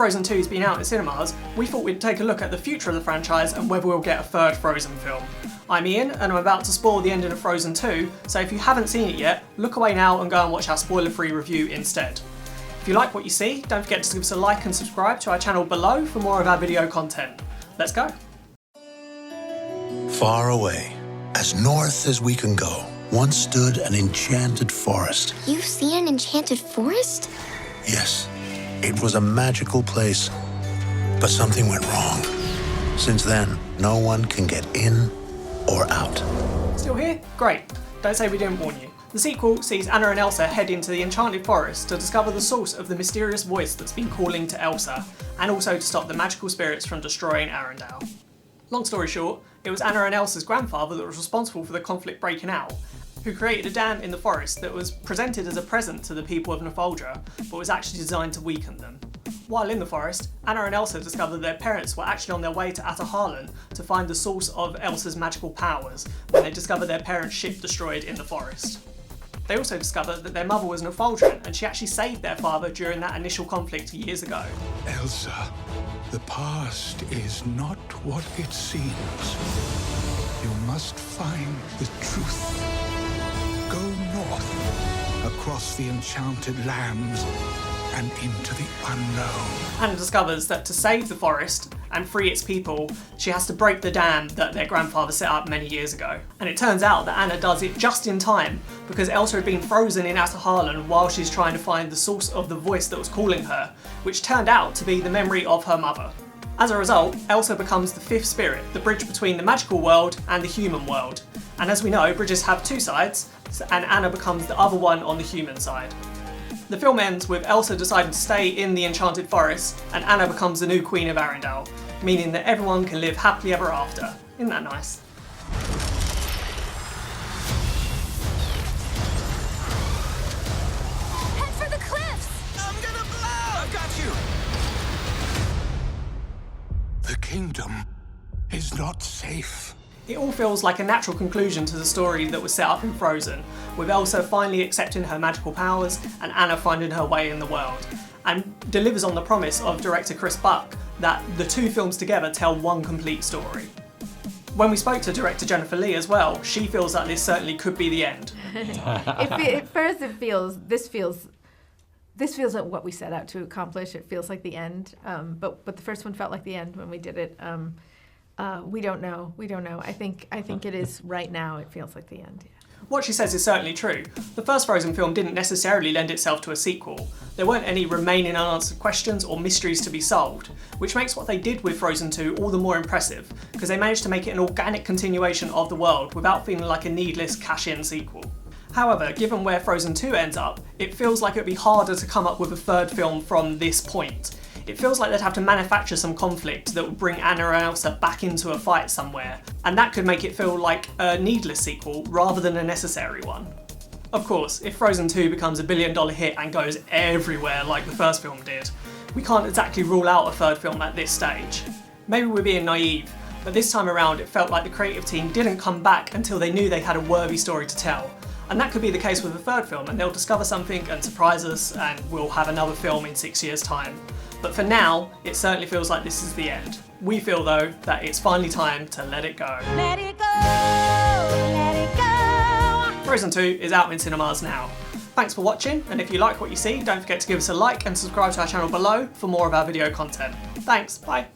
Frozen 2's been out in cinemas, we thought we'd take a look at the future of the franchise and whether we'll get a third Frozen film. I'm Ian, and I'm about to spoil the ending of Frozen 2, so if you haven't seen it yet, look away now and go and watch our spoiler-free review instead. If you like what you see, don't forget to give us a like and subscribe to our channel below for more of our video content. Let's go! Far away, as north as we can go, once stood an enchanted forest. You've seen an enchanted forest? Yes, it was a magical place, but something went wrong. Since then, no one can get in or out. Still here? Great. Don't say we didn't warn you. The sequel sees Anna and Elsa head into the enchanted forest to discover the source of the mysterious voice that's been calling to Elsa, and also to stop the magical spirits from destroying Arendelle. Long story short, it was Anna and Elsa's grandfather that was responsible for the conflict breaking out, who created a dam in the forest that was presented as a present to the people of Nefoldra, but was actually designed to weaken them. While in the forest, Anna and Elsa discovered their parents were actually on their way to Ataharlan to find the source of Elsa's magical powers when they discovered their parents' ship destroyed in the forest. They also discovered that their mother was Nefoldran, and she actually saved their father during that initial conflict years ago. Elsa, the past is not what it seems. You must find the truth. Go north, across the enchanted lands, and into the unknown. Anna discovers that to save the forest and free its people, she has to break the dam that their grandfather set up many years ago. And it turns out that Anna does it just in time, because Elsa had been frozen in Ataharlan while she's trying to find the source of the voice that was calling her, which turned out to be the memory of her mother. As a result, Elsa becomes the fifth spirit, the bridge between the magical world and the human world. And as we know, bridges have two sides, and Anna becomes the other one on the human side. The film ends with Elsa deciding to stay in the enchanted forest, and Anna becomes the new queen of Arendelle, meaning that everyone can live happily ever after. Isn't that nice? Head for the cliffs! I'm gonna blow! I've got you! The kingdom is not safe. It all feels like a natural conclusion to the story that was set up in Frozen, with Elsa finally accepting her magical powers and Anna finding her way in the world, and delivers on the promise of director Chris Buck that the two films together tell one complete story. When we spoke to director Jennifer Lee as well, she feels that this certainly could be the end. At first this feels like what we set out to accomplish. It feels like the end, but the first one felt like the end when we did it. We don't know. I think it is right now. It feels like the end. Yeah. What she says is certainly true. The first Frozen film didn't necessarily lend itself to a sequel. There weren't any remaining unanswered questions or mysteries to be solved, which makes what they did with Frozen 2 all the more impressive, because they managed to make it an organic continuation of the world without feeling like a needless cash-in sequel. However, given where Frozen 2 ends up, it feels like it would be harder to come up with a third film from this point. It feels like they'd have to manufacture some conflict that would bring Anna and Elsa back into a fight somewhere, and that could make it feel like a needless sequel rather than a necessary one. Of course, if Frozen 2 becomes $1 billion hit and goes everywhere like the first film did, we can't exactly rule out a third film at this stage. Maybe we're being naive, but this time around it felt like the creative team didn't come back until they knew they had a worthy story to tell. And that could be the case with the third film, and they'll discover something and surprise us, and we'll have another film in 6 years' time. But for now, it certainly feels like this is the end. We feel though that it's finally time to let it go. Let it go, let it go. Frozen 2 is out in cinemas now. Thanks for watching, and if you like what you see, don't forget to give us a like and subscribe to our channel below for more of our video content. Thanks, bye.